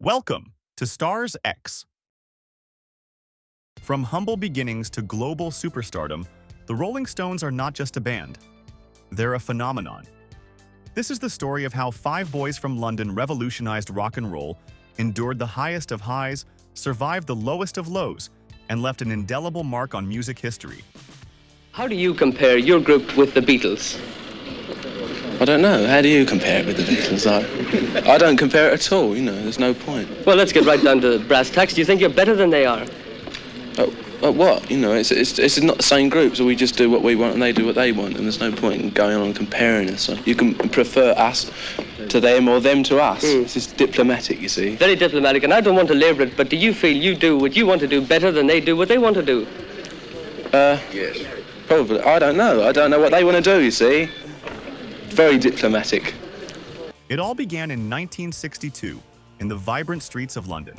Welcome to Stars X. From humble beginnings to global superstardom, the Rolling Stones are not just a band. They're a phenomenon. This is the story of how five boys from London revolutionized rock and roll, endured the highest of highs, survived the lowest of lows, and left an indelible mark on music history. How do you compare your group with the Beatles? I don't know. How do you compare it with the Beatles? I don't compare it at all, there's no point. Well, let's get right down to brass tacks. Do you think you're better than they are? What? It's not the same group, so we just do what we want and they do what they want, and there's no point in going on and comparing us. So you can prefer us to them or them to us. This is diplomatic, you see. Very diplomatic, and I don't want to labour it, but do you feel you do what you want to do better than they do what they want to do? Yes. Probably. I don't know. I don't know what they want to do, you see. Very diplomatic. It all began in 1962 in the vibrant streets of London.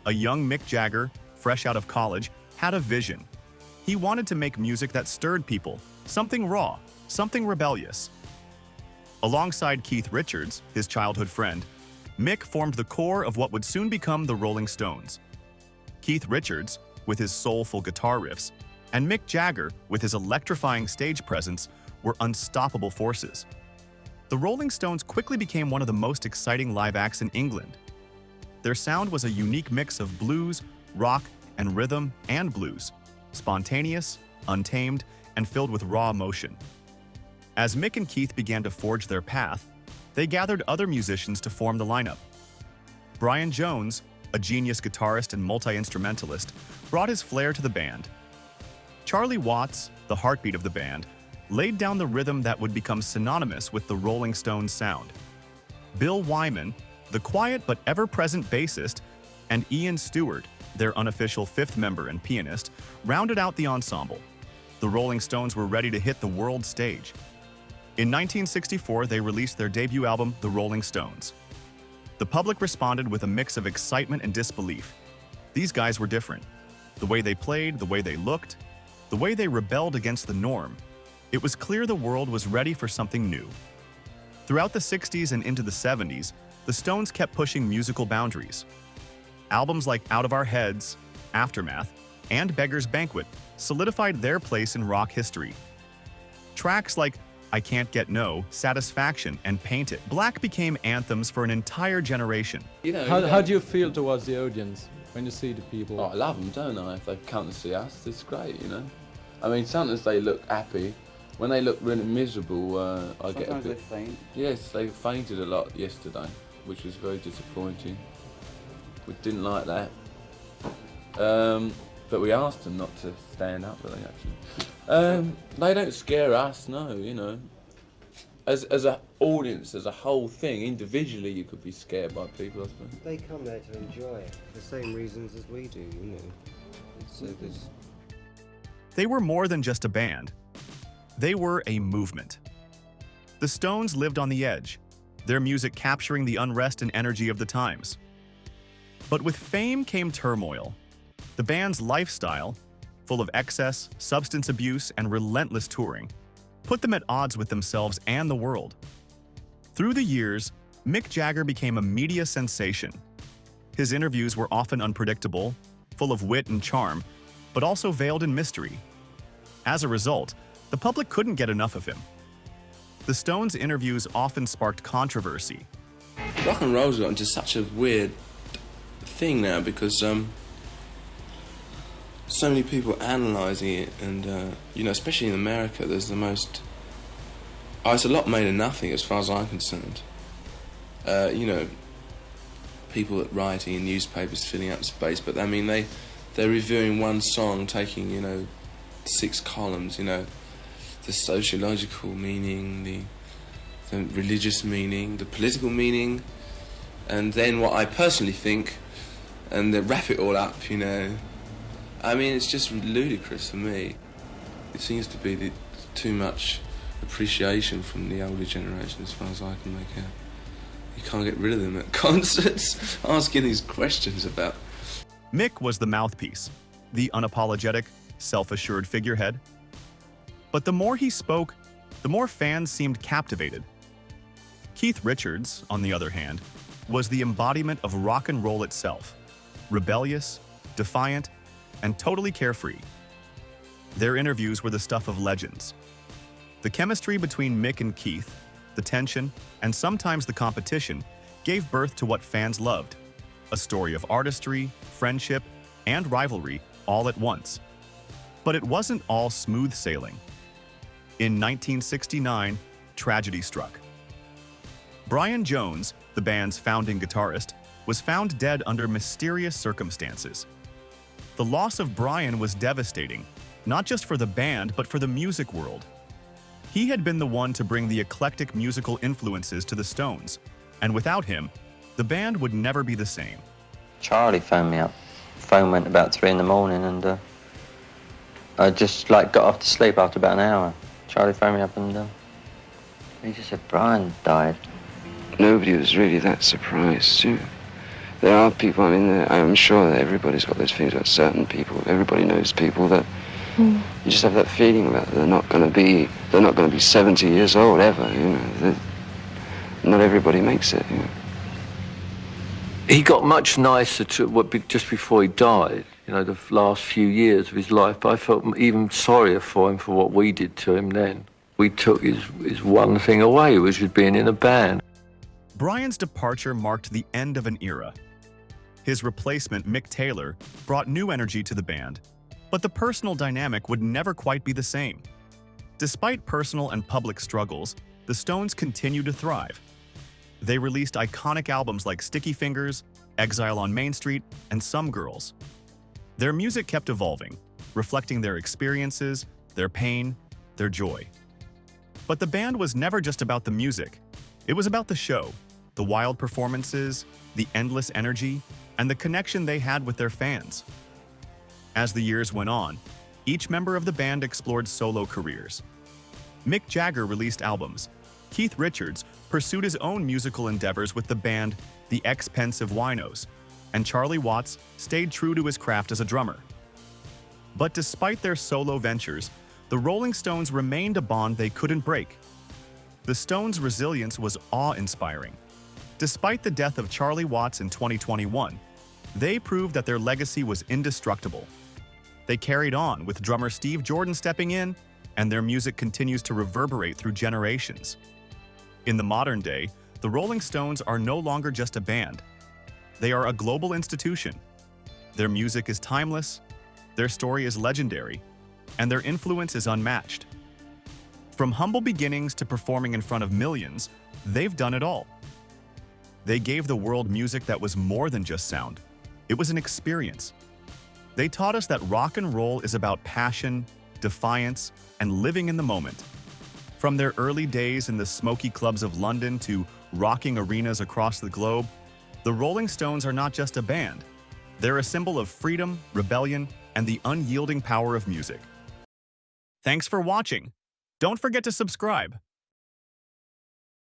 A young Mick Jagger, fresh out of college, had a vision. He wanted to make music that stirred people, something raw, something rebellious. Alongside Keith Richards, his childhood friend, Mick formed the core of what would soon become the Rolling Stones. Keith Richards, with his soulful guitar riffs, and Mick Jagger, with his electrifying stage presence, were unstoppable forces. The Rolling Stones quickly became one of the most exciting live acts in England. Their sound was a unique mix of blues, rock, and rhythm and blues, spontaneous, untamed, and filled with raw emotion. As Mick and Keith began to forge their path, they gathered other musicians to form the lineup. Brian Jones, a genius guitarist and multi-instrumentalist, brought his flair to the band. Charlie Watts, the heartbeat of the band, laid down the rhythm that would become synonymous with the Rolling Stones sound. Bill Wyman, the quiet but ever-present bassist, and Ian Stewart, their unofficial fifth member and pianist, rounded out the ensemble. The Rolling Stones were ready to hit the world stage. In 1964, they released their debut album, The Rolling Stones. The public responded with a mix of excitement and disbelief. These guys were different. The way they played, the way they looked, the way they rebelled against the norm. It was clear the world was ready for something new. Throughout the 60s and into the 70s, the Stones kept pushing musical boundaries. Albums like Out of Our Heads, Aftermath, and Beggar's Banquet solidified their place in rock history. Tracks like I Can't Get No, Satisfaction, and Paint It Black became anthems for an entire generation. How do you feel towards the audience when you see the people? Oh, I love them, don't I? If they come to see us, it's great, I mean, sometimes they look happy. When they look really miserable, I get a bit... Sometimes they faint. Yes, they fainted a lot yesterday, which was very disappointing. We didn't like that. But we asked them not to stand up, really, actually. They don't scare us, no, As an audience, as a whole thing, individually you could be scared by people, I suppose. They come there to enjoy it for the same reasons as we do, So there's... They were more than just a band. They were a movement. The Stones lived on the edge, their music capturing the unrest and energy of the times. But with fame came turmoil. The band's lifestyle, full of excess, substance abuse, and relentless touring, put them at odds with themselves and the world. Through the years, Mick Jagger became a media sensation. His interviews were often unpredictable, full of wit and charm, but also veiled in mystery. As a result, the public couldn't get enough of him. The Stones' interviews often sparked controversy. Rock and roll's gotten to such a weird thing now because so many people analysing it, and especially in America, there's the most. It's a lot made of nothing as far as I'm concerned. People writing in newspapers filling up space, but I mean they're reviewing one song, taking 6 columns, the sociological meaning, the religious meaning, the political meaning, and then what I personally think, and they wrap it all up, I mean, it's just ludicrous for me. It seems to be too much appreciation from the older generation as far as I can make out. You can't get rid of them at concerts, asking these questions about... Mick was the mouthpiece, the unapologetic, self-assured figurehead. But the more he spoke, the more fans seemed captivated. Keith Richards, on the other hand, was the embodiment of rock and roll itself, rebellious, defiant, and totally carefree. Their interviews were the stuff of legends. The chemistry between Mick and Keith, the tension, and sometimes the competition, gave birth to what fans loved, a story of artistry, friendship, and rivalry all at once. But it wasn't all smooth sailing. In 1969, tragedy struck. Brian Jones, the band's founding guitarist, was found dead under mysterious circumstances. The loss of Brian was devastating, not just for the band, but for the music world. He had been the one to bring the eclectic musical influences to the Stones, and without him, the band would never be the same. Charlie phoned me up. Phone went about 3 in the morning, and I just got off to sleep after about an hour. Charlie phoned me up, and he just said Brian died. Nobody was really that surprised, too. There are people, I mean, I'm sure that everybody's got those feelings about certain people. Everybody knows people that you just have that feeling about they're not going to be 70 years old ever, you know. Not everybody makes it, you know. He got much nicer just before he died, you know, the last few years of his life, but I felt even sorrier for him for what we did to him then. We took his one thing away, which was being in a band. Brian's departure marked the end of an era. His replacement, Mick Taylor, brought new energy to the band, but the personal dynamic would never quite be the same. Despite personal and public struggles, the Stones continued to thrive. They released iconic albums like Sticky Fingers, Exile on Main Street, and Some Girls. Their music kept evolving, reflecting their experiences, their pain, their joy. But the band was never just about the music. It was about the show, the wild performances, the endless energy, and the connection they had with their fans. As the years went on, each member of the band explored solo careers. Mick Jagger released albums. Keith Richards pursued his own musical endeavors with the band The Expensive Winos, and Charlie Watts stayed true to his craft as a drummer. But despite their solo ventures, the Rolling Stones remained a bond they couldn't break. The Stones' resilience was awe-inspiring. Despite the death of Charlie Watts in 2021, they proved that their legacy was indestructible. They carried on, with drummer Steve Jordan stepping in, and their music continues to reverberate through generations. In the modern day, the Rolling Stones are no longer just a band. They are a global institution. Their music is timeless, their story is legendary, and their influence is unmatched. From humble beginnings to performing in front of millions, they've done it all. They gave the world music that was more than just sound. It was an experience. They taught us that rock and roll is about passion, defiance, and living in the moment. From their early days in the smoky clubs of London to rocking arenas across the globe, the Rolling Stones are not just a band. They're a symbol of freedom, rebellion, and the unyielding power of music. Thanks for watching. Don't forget to subscribe.